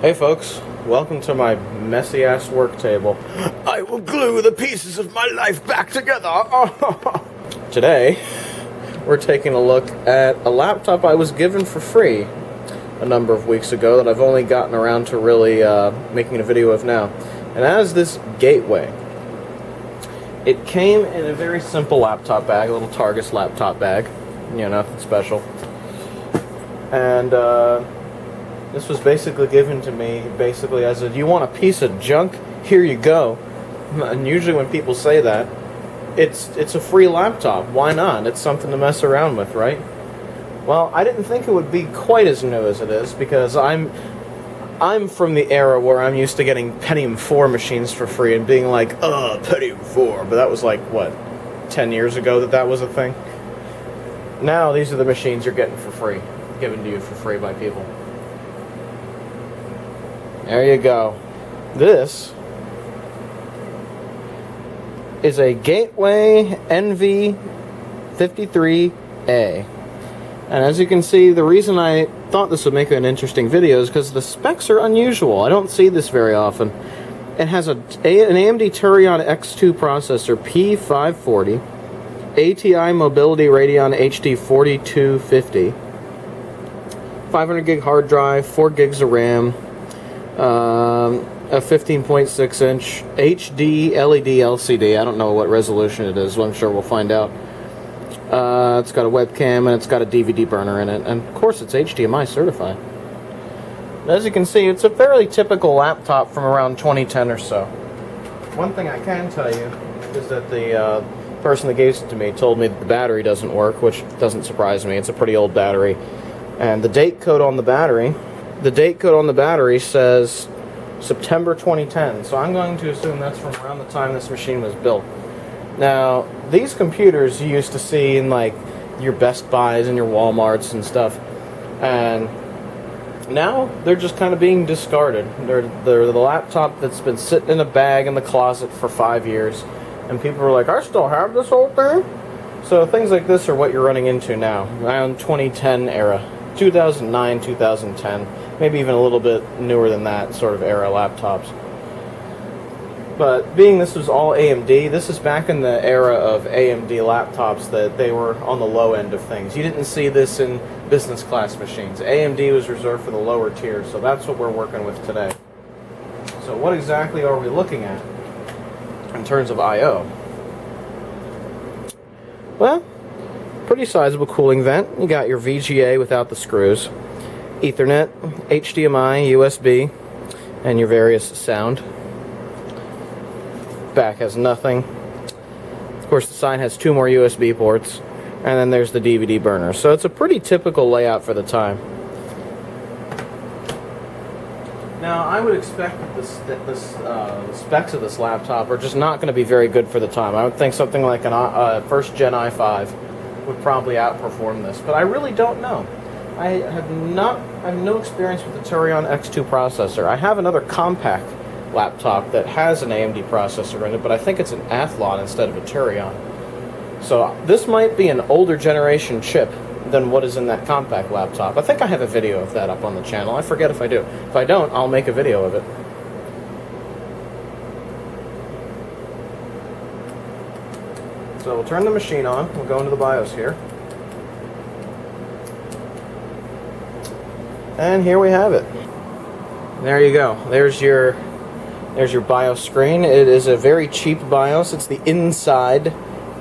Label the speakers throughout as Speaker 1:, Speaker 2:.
Speaker 1: Hey folks, welcome to my messy ass work table. I will glue the pieces of my life back together. Today, we're taking a look at a laptop I was given for free a number of weeks ago that I've only gotten around to really making a video of now. And that is this Gateway. It came in a very simple laptop bag, a little Targus laptop bag. You know, nothing special. And this was basically given to me basically as a, you want a piece of junk? Here you go. And usually when people say that, it's a free laptop. Why not? It's something to mess around with, right? Well, I didn't think it would be quite as new as it is, because I'm from the era where I'm used to getting Pentium 4 machines for free and being like, Pentium 4. But that was like, what, 10 years ago that was a thing? Now these are the machines you're getting for free, given to you for free by people. There you go. This is a Gateway NV53A. And as you can see, the reason I thought this would make an interesting video is because the specs are unusual. I don't see this very often. It has an AMD Turion X2 processor, P540, ATI Mobility Radeon HD 4250, 500 gig hard drive, 4 gigs of RAM, a 15.6 inch HD LED LCD. I don't know what resolution it is, so I'm sure we'll find out. It's got a webcam and it's got a DVD burner in it, and of course it's HDMI certified. As you can see, it's a fairly typical laptop from around 2010 or so. One thing I can tell you is that the person that gave it to me told me that the battery doesn't work, which doesn't surprise me. It's a pretty old battery. And the date code on the battery says September 2010, so I'm going to assume that's from around the time this machine was built. Now, these computers you used to see in like your Best Buys and your Walmarts and stuff, and now they're just kind of being discarded. They're the laptop that's been sitting in a bag in the closet for 5 years, and people are like, I still have this old thing? So things like this are what you're running into now, around 2010 era, 2009, 2010, maybe even a little bit newer than that sort of era laptops. But being this was all AMD, this is back in the era of AMD laptops that they were on the low end of things. You didn't see this in business class machines. AMD was reserved for the lower tiers, so that's what we're working with today. So what exactly are we looking at in terms of I/O? Well, pretty sizable cooling vent. You got your VGA without the screws, Ethernet, HDMI, USB, and your various sound. Back has nothing. Of course, the side has 2 more USB ports, and then there's the DVD burner. So it's a pretty typical layout for the time. Now, I would expect that the specs of this laptop are just not going to be very good for the time. I would think something like a first gen i5 would probably outperform this, but I really don't know. I have no experience with the Turion X2 processor. I have another compact laptop that has an AMD processor in it, but I think it's an Athlon instead of a Turion. So this might be an older generation chip than what is in that compact laptop. I think I have a video of that up on the channel. I forget if I do. If I don't, I'll make a video of it. So we'll turn the machine on. We'll go into the BIOS here. And here we have it. There you go. There's your BIOS screen. It is a very cheap BIOS. It's the inside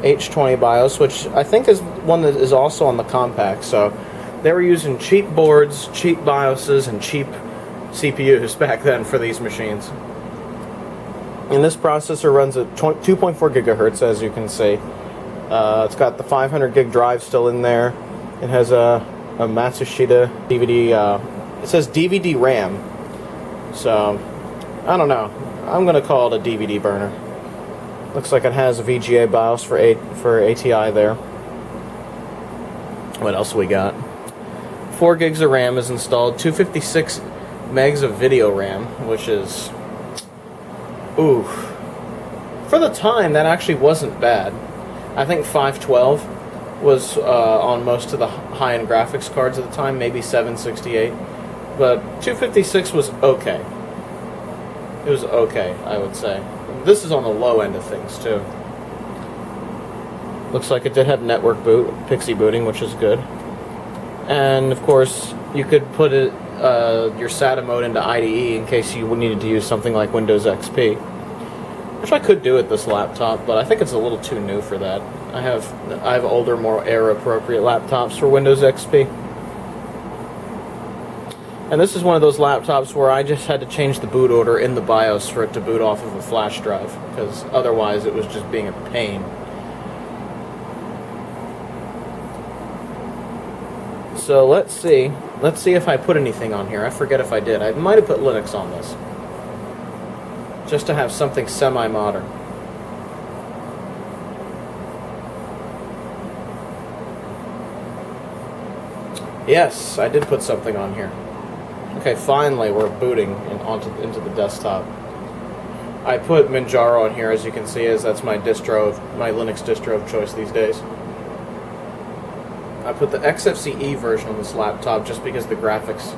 Speaker 1: H20 BIOS, which I think is one that is also on the compact. So they were using cheap boards, cheap BIOSes, and cheap CPUs back then for these machines. And this processor runs at 2.4 gigahertz, as you can see. It's got the 500 gig drive still in there. It has a Matsushita DVD. It says DVD RAM. So I don't know. I'm going to call it a DVD burner. Looks like it has a VGA BIOS for ATI there. What else we got? 4 gigs of RAM is installed. 256 megs of video RAM, which is... ooh. For the time, that actually wasn't bad. I think 512 was on most of the high-end graphics cards at the time, maybe 768. But 256 was okay. It was okay, I would say. This is on the low end of things, too. Looks like it did have network boot, Pixie booting, which is good. And, of course, you could put it, your SATA mode into IDE in case you needed to use something like Windows XP. Which I could do with this laptop, but I think it's a little too new for that. I have older, more era-appropriate laptops for Windows XP. And this is one of those laptops where I just had to change the boot order in the BIOS for it to boot off of a flash drive, because otherwise it was just being a pain. So let's see if I put anything on here. I forget if I did. I might have put Linux on this, just to have something semi-modern. Yes, I did put something on here. Okay, finally we're booting into the desktop. I put Manjaro on here, as you can see, as that's my Linux distro of choice these days. I put the XFCE version on this laptop just because the graphics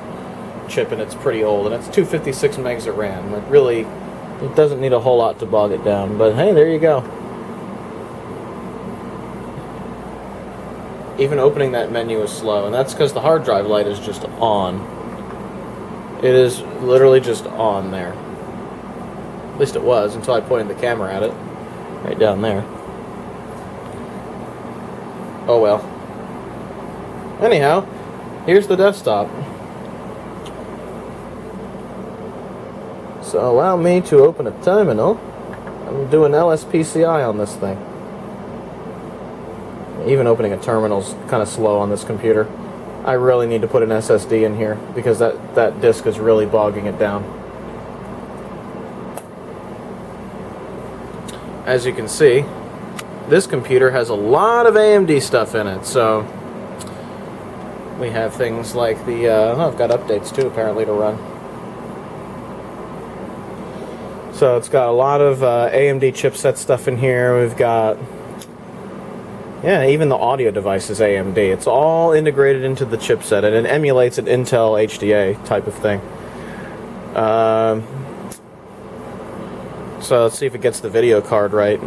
Speaker 1: chip in it's pretty old, and it's 256 megs of RAM. It doesn't need a whole lot to bog it down, but hey, there you go. Even opening that menu is slow, and that's because the hard drive light is just on. It is literally just on there. At least it was, until I pointed the camera at it. Right down there. Oh well. Anyhow, here's the desktop. So allow me to open a terminal and do an LSPCI on this thing. Even opening a terminal's kind of slow on this computer. I really need to put an SSD in here because that disk is really bogging it down. As you can see, this computer has a lot of AMD stuff in it, so we have things like I've got updates too apparently to run. So it's got a lot of AMD chipset stuff in here. We've got, yeah, even the audio device is AMD. It's all integrated into the chipset, and it emulates an Intel HDA type of thing. So let's see if it gets the video card right.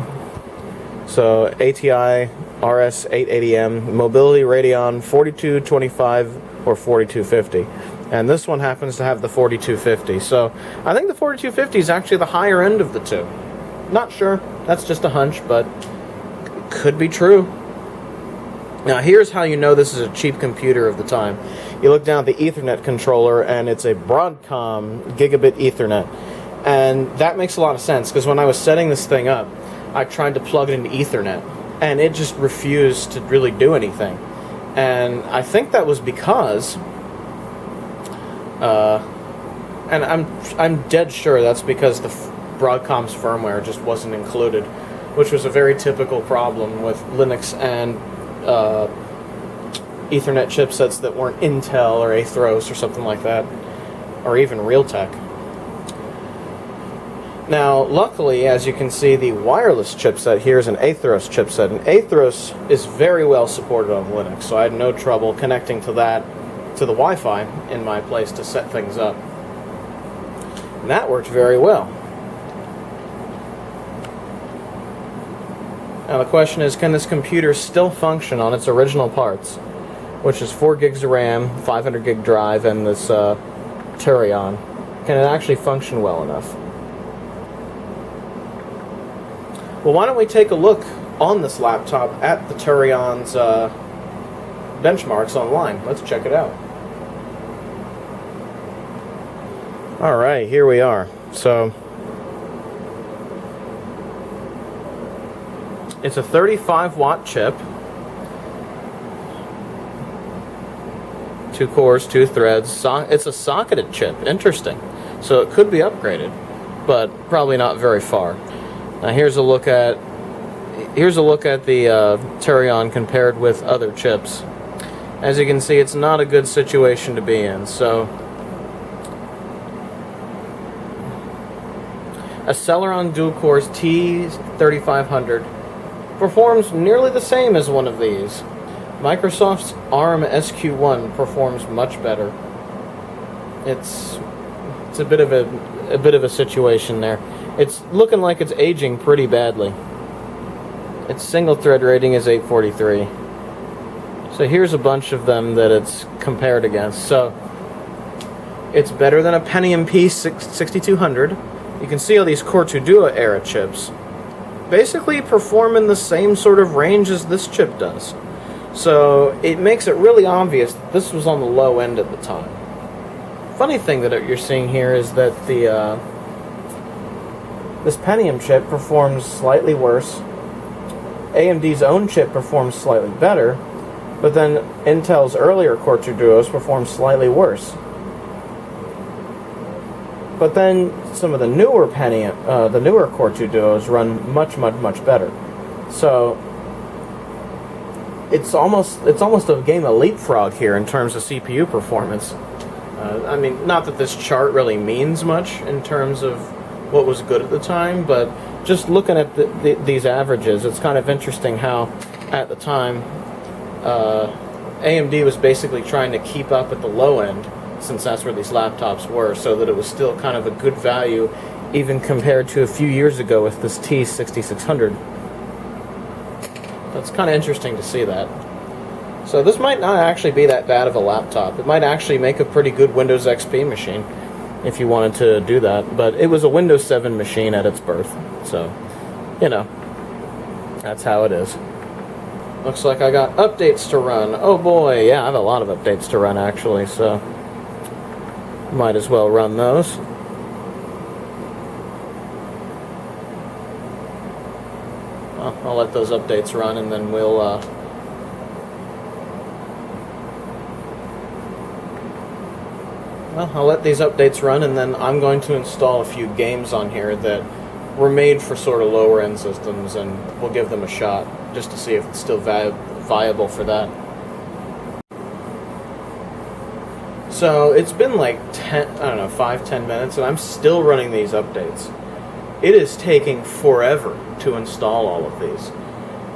Speaker 1: So ATI RS880M, Mobility Radeon 4225 or 4250. And this one happens to have the 4250. So I think the 4250 is actually the higher end of the two. Not sure. That's just a hunch, but it could be true. Now here's how you know this is a cheap computer of the time. You look down at the Ethernet controller, and it's a Broadcom gigabit Ethernet. And that makes a lot of sense, because when I was setting this thing up, I tried to plug it into Ethernet, and it just refused to really do anything. And I think that was because, and I'm dead sure that's because the Broadcom's firmware just wasn't included, which was a very typical problem with Linux and Ethernet chipsets that weren't Intel or Atheros or something like that, or even Realtek. Now, luckily, as you can see, the wireless chipset here is an Atheros chipset, and Atheros is very well supported on Linux, so I had no trouble connecting to that, to the Wi-Fi in my place to set things up. And that worked very well. Now the question is, can this computer still function on its original parts, which is 4 gigs of RAM, 500 gig drive, and this Turion? Can it actually function well enough? Well, why don't we take a look on this laptop at the Turion's benchmarks online. Let's check it out. Alright, here we are. So, it's a 35-watt chip. 2 cores, 2 threads. It's a socketed chip. Interesting. So it could be upgraded, but probably not very far. Now here's a look at the Turion compared with other chips. As you can see, it's not a good situation to be in. So a Celeron dual-cores T3500 performs nearly the same as one of these. Microsoft's ARM SQ1 performs much better. It's a bit of a situation there. It's looking like it's aging pretty badly. Its single thread rating is 843. So here's a bunch of them that it's compared against. So it's better than a Pentium P6200. You can see all these Core 2 Duo era chips basically perform in the same sort of range as this chip does. So it makes it really obvious that this was on the low end at the time. Funny thing that you're seeing here is that this Pentium chip performs slightly worse. AMD's own chip performs slightly better, but then Intel's earlier Core 2 Duos perform slightly worse. But then some of the newer the newer Core 2 Duos run much better. So it's almost a game of leapfrog here in terms of CPU performance. I mean, not that this chart really means much in terms of what was good at the time, but just looking at these averages, it's kind of interesting how at the time AMD was basically trying to keep up at the low end, since that's where these laptops were, so that it was still kind of a good value even compared to a few years ago with this T6600. That's kind of interesting to see that. So this might not actually be that bad of a laptop. It might actually make a pretty good Windows XP machine if you wanted to do that, but it was a Windows 7 machine at its birth, so, you know, that's how it is. Looks like I got updates to run. Oh boy, yeah, I have a lot of updates to run actually, so might as well run those. Well, I'll let those updates run, and then we'll I'll let these updates run, and then I'm going to install a few games on here that were made for sort of lower end systems, and we'll give them a shot just to see if it's still viable for that. So it's been like 5-10 minutes, and I'm still running these updates. It is taking forever to install all of these,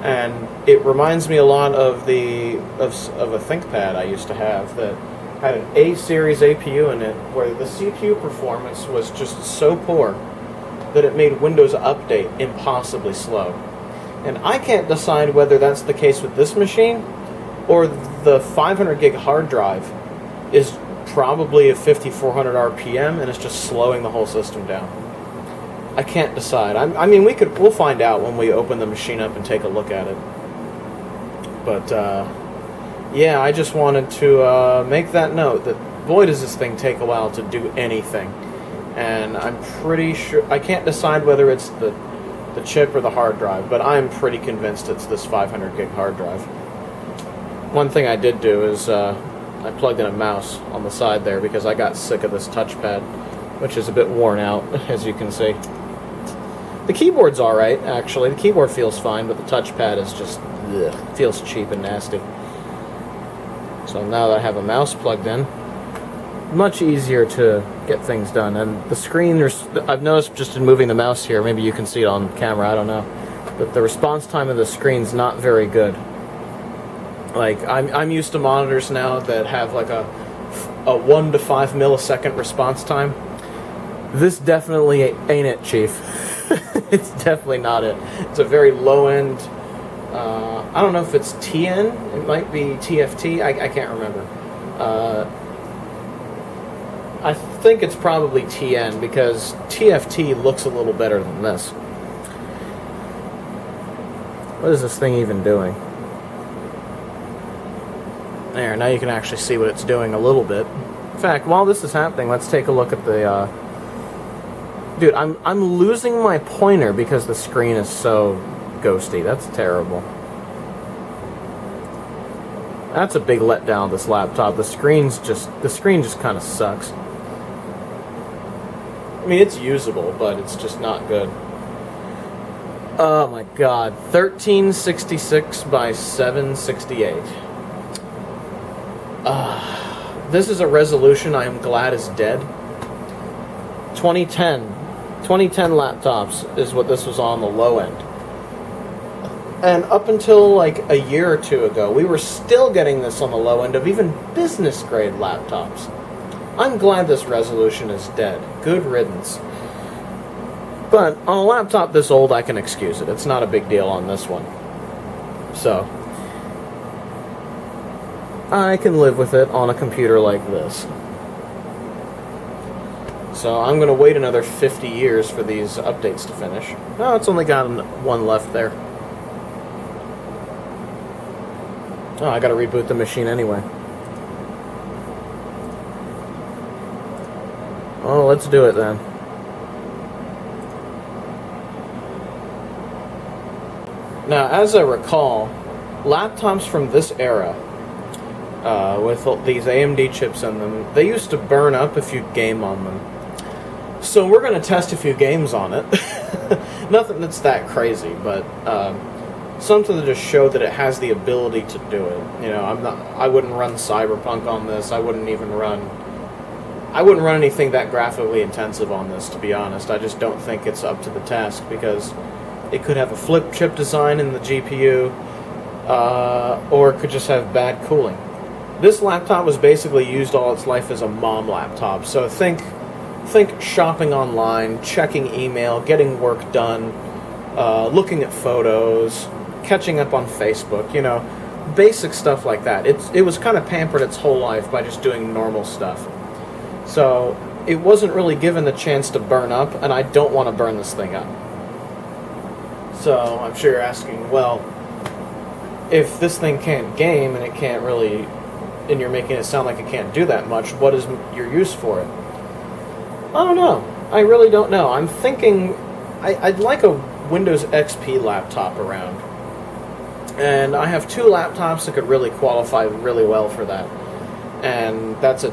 Speaker 1: and it reminds me a lot of a ThinkPad I used to have that had an A-series APU in it, where the CPU performance was just so poor that it made Windows Update impossibly slow. And I can't decide whether that's the case with this machine, or the 500 gig hard drive is probably a 5400 RPM and it's just slowing the whole system down. I can't decide. I mean, we'll find out when we open the machine up and take a look at it. But yeah, I just wanted to make that note that boy does this thing take a while to do anything. And I'm pretty sure, I can't decide whether it's the chip or the hard drive, but I'm pretty convinced it's this 500 gig hard drive. One thing I did do is I plugged in a mouse on the side there because I got sick of this touchpad, which is a bit worn out, as you can see. The keyboard's alright, actually. The keyboard feels fine, but the touchpad is just, ugh, feels cheap and nasty. So now that I have a mouse plugged in, much easier to get things done. And the screen, I've noticed just in moving the mouse here, maybe you can see it on camera, I don't know, but the response time of the screen's not very good. Like, I'm used to monitors now that have like a 1 to 5 millisecond response time. This definitely ain't it, Chief. It's definitely not it. It's a very low end, I don't know if it's TN, it might be TFT, I can't remember. I think it's probably TN because TFT looks a little better than this. What is this thing even doing? There, now you can actually see what it's doing a little bit. In fact, while this is happening, let's take a look at the, dude, I'm losing my pointer because the screen is so ghosty. That's terrible. That's a big letdown of this laptop. The screen just kind of sucks. I mean, it's usable, but it's just not good. Oh my god, 1366 by 768. This is a resolution I am glad is dead. 2010 laptops is what this was on the low end. And up until like a year or two ago, we were still getting this on the low end of even business grade laptops. I'm glad this resolution is dead. Good riddance. But on a laptop this old, I can excuse it. It's not a big deal on this one. So, I can live with it on a computer like this. So I'm going to wait another 50 years for these updates to finish. Oh, it's only got one left there. Oh, I got to reboot the machine anyway. Oh, let's do it then. Now, as I recall, laptops from this era, with these AMD chips in them, they used to burn up if you game on them. So we're going to test a few games on it. Nothing that's that crazy, but something to just show that it has the ability to do it. You know, I wouldn't run Cyberpunk on this. I wouldn't run anything that graphically intensive on this, to be honest. I just don't think it's up to the task, because it could have a flip chip design in the GPU, or it could just have bad cooling. This laptop was basically used all its life as a mom laptop, so think shopping online, checking email, getting work done, looking at photos, catching up on Facebook, you know, basic stuff like that. It was kind of pampered its whole life by just doing normal stuff. So it wasn't really given the chance to burn up, and I don't want to burn this thing up. So I'm sure you're asking, well, if this thing can't game and it can't really, and you're making it sound like it can't do that much, what is your use for it? I don't know. I really don't know. I'm thinking I'd like a Windows XP laptop around. And I have two laptops that could really qualify really well for that. And that's a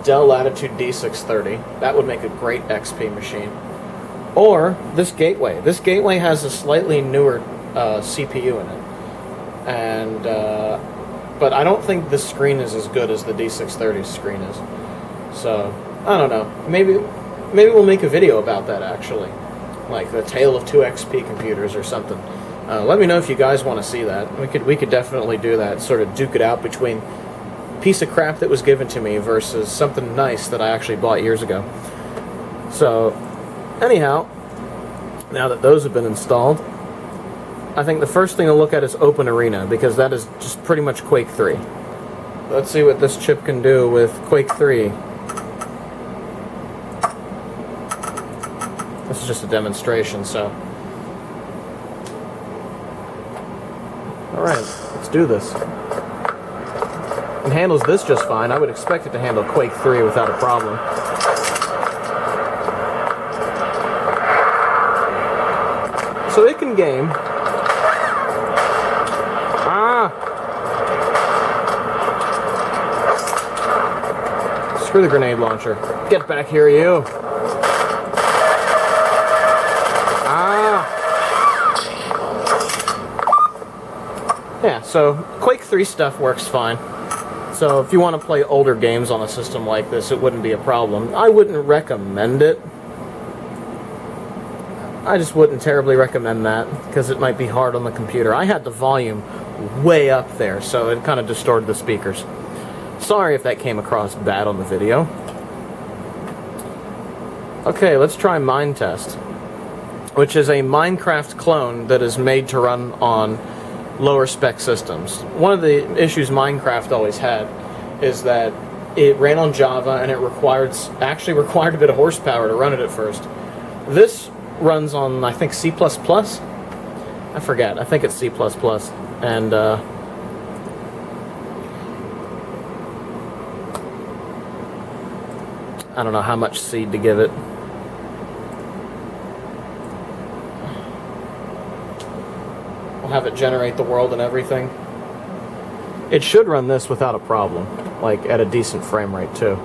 Speaker 1: Dell Latitude D630. That would make a great XP machine. Or this Gateway. This Gateway has a slightly newer CPU in it. And but I don't think this screen is as good as the D630's screen is. So, I don't know. Maybe we'll make a video about that, actually. Like the tale of two XP computers or something. Let me know if you guys want to see that. We could definitely do that. Sort of duke it out between a piece of crap that was given to me versus something nice that I actually bought years ago. So, anyhow, now that those have been installed, I think the first thing to look at is Open Arena, because that is just pretty much Quake 3. Let's see what this chip can do with Quake 3. This is just a demonstration, so... Alright, let's do this. It handles this just fine. I would expect it to handle Quake 3 without a problem. So it can game. Screw the grenade launcher. Get back here, you. Yeah, so Quake 3 stuff works fine. So if you want to play older games on a system like this, it wouldn't be a problem. I wouldn't recommend it. I just wouldn't terribly recommend that, because it might be hard on the computer. I had the volume way up there, so it kind of distorted the speakers. Sorry if that came across bad on the video. Okay, let's try Minetest, which is a Minecraft clone that is made to run on lower spec systems. One of the issues Minecraft always had is that it ran on Java and it actually required a bit of horsepower to run it at first. This runs on, I think, C++? I forget. I think it's C++. And, I don't know how much seed to give it. We'll have it generate the world and everything. It should run this without a problem, like at a decent frame rate too.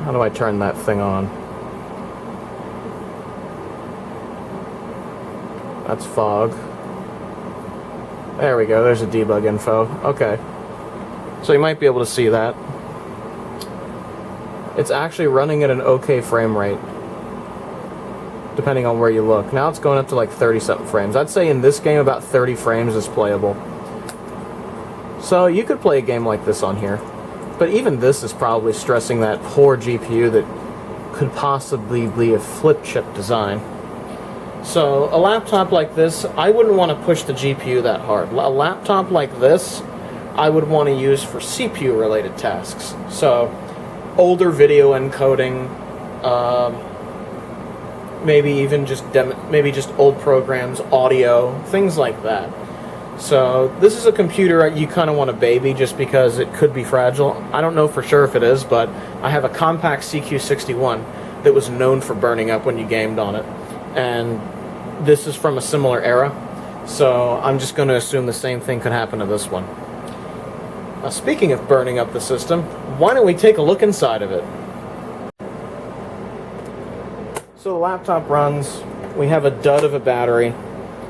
Speaker 1: How do I turn that thing on? That's fog. There we go, there's a debug info. Okay. So you might be able to see that. It's actually running at an okay frame rate, depending on where you look. Now it's going up to like 30-something frames. I'd say in this game about 30 frames is playable. So you could play a game like this on here. But even this is probably stressing that poor GPU that could possibly be a flip chip design. So a laptop like this, I wouldn't want to push the GPU that hard. A laptop like this, I would want to use for CPU related tasks. So older video encoding, maybe even just old programs, audio, things like that. So this is a computer you kind of want to baby just because it could be fragile. I don't know for sure if it is, but I have a compact CQ61 that was known for burning up when you gamed on it. And this is from a similar era, so I'm just going to assume the same thing could happen to this one. Speaking of burning up the system, why don't we take a look inside of it? So the laptop runs, we have a dud of a battery,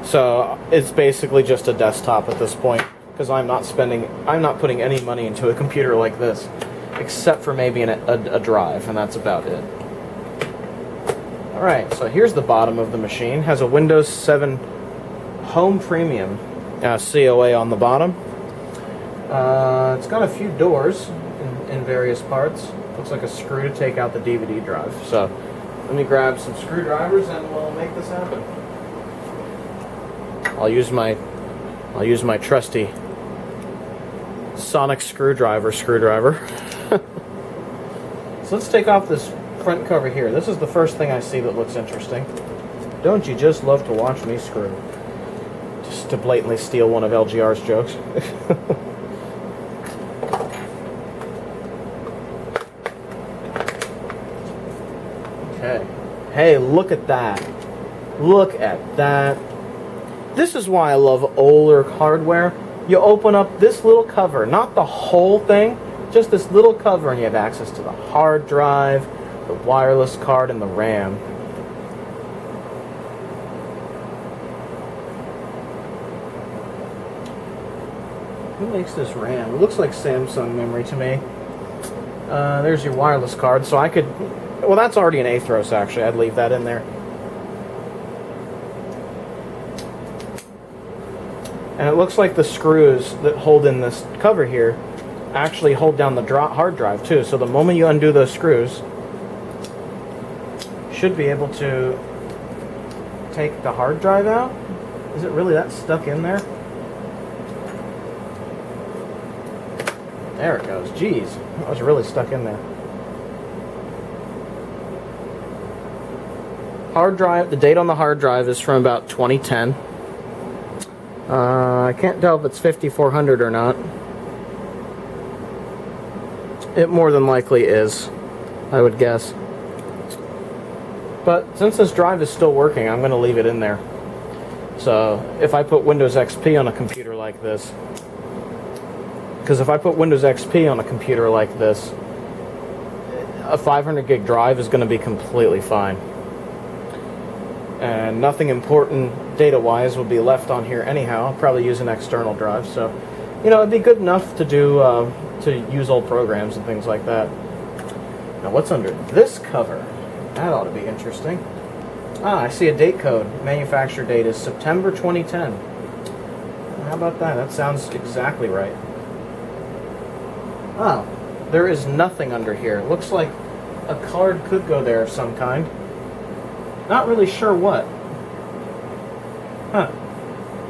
Speaker 1: so it's basically just a desktop at this point, because I'm not putting any money into a computer like this, except for maybe a drive, and that's about it. Alright, so here's the bottom of the machine. Has a Windows 7 Home Premium COA on the bottom. It's got a few doors in various parts. Looks like a screw to take out the DVD drive. So let me grab some screwdrivers and we'll make this happen. I'll use my trusty sonic screwdriver. So let's take off this front cover here. This is the first thing I see that looks interesting. Don't you just love to watch me screw? Just to blatantly steal one of LGR's jokes. Okay. Hey, look at that. Look at that. This is why I love older hardware. You open up this little cover, not the whole thing, just this little cover, and you have access to the hard drive, the wireless card, and the RAM. Who makes this RAM? It looks like Samsung memory to me. There's your wireless card, so I could... Well, that's already an Athros, actually. I'd leave that in there. And it looks like the screws that hold in this cover here actually hold down the hard drive, too. So the moment you undo those screws, should be able to take the hard drive out. Is it really that stuck in there? There it goes. Jeez, that was really stuck in there. Hard drive, the date on the hard drive is from about 2010. I can't tell if it's 5400 or not. It more than likely is, I would guess. But since this drive is still working, I'm going to leave it in there. So if I put Windows XP on a computer like this, because if I put Windows XP on a computer like this, a 500 gig drive is going to be completely fine. And nothing important data-wise will be left on here anyhow. I'll probably use an external drive, so you know, it'd be good enough to do to use old programs and things like that. Now, what's under this cover? That ought to be interesting. Ah, I see a date code. Manufacture date is September 2010. How about that? That sounds exactly right. Oh, there is nothing under here. It looks like a card could go there of some kind. Not really sure what. Huh.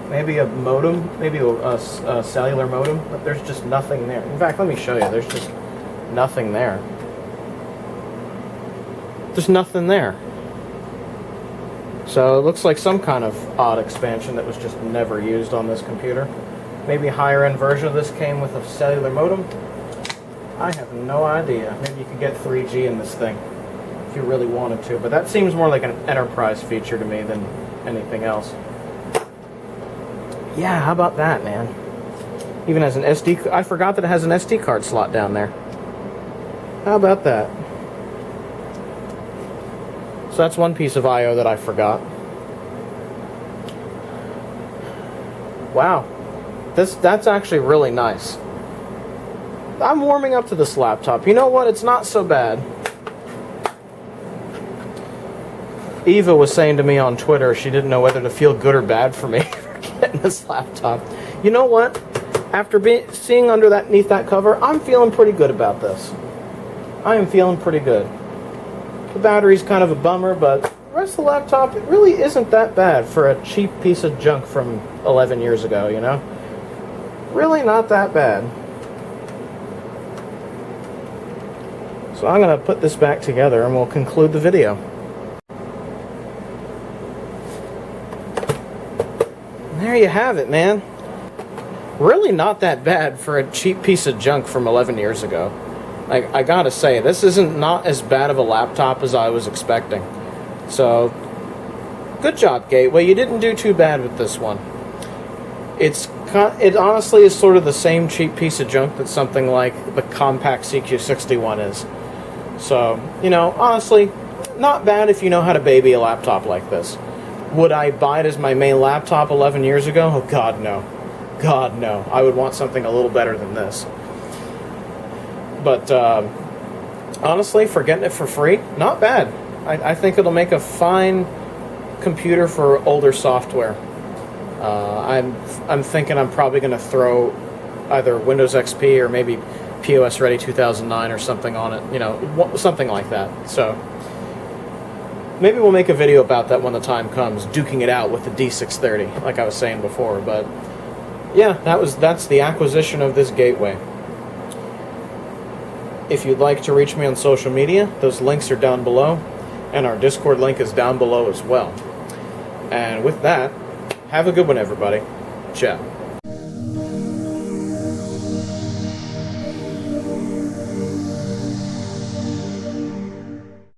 Speaker 1: Maybe a modem, maybe a cellular modem, but there's just nothing there. In fact, let me show you. There's just nothing there. There's nothing there. So it looks like some kind of odd expansion that was just never used on this computer. Maybe a higher end version of this came with a cellular modem. I have no idea. Maybe you could get 3G in this thing if you really wanted to, but that seems more like an enterprise feature to me than anything else. Yeah, how about that, man? Even has an SD... I forgot that it has an SD card slot down there. How about that? So that's one piece of I/O that I forgot. Wow. That's actually really nice. I'm warming up to this laptop. You know what? It's not so bad. Eva was saying to me on Twitter she didn't know whether to feel good or bad for me for getting this laptop. You know what? after seeing underneath that cover, I'm feeling pretty good about this. I am feeling pretty good. The battery's kind of a bummer, but the rest of the laptop, it really isn't that bad for a cheap piece of junk from 11 years ago, you know? Really not that bad. So I'm going to put this back together and we'll conclude the video. There you have it, man. Really not that bad for a cheap piece of junk from 11 years ago. I gotta say, this isn't not as bad of a laptop as I was expecting. So, good job, Gateway. You didn't do too bad with this one. It honestly is sort of the same cheap piece of junk that something like the compact CQ61 is. So, you know, honestly, not bad if you know how to baby a laptop like this. Would I buy it as my main laptop 11 years ago? Oh, God, no. God, no. I would want something a little better than this. But, honestly, for getting it for free, not bad. I think it'll make a fine computer for older software. I'm thinking I'm probably going to throw either Windows XP or maybe POS Ready 2009 or something on it. You know, something like that. So, maybe we'll make a video about that when the time comes, duking it out with the D630, like I was saying before. But, yeah, that's the acquisition of this Gateway. If you'd like to reach me on social media, those links are down below, and our Discord link is down below as well. And with that, have a good one, everybody. Ciao.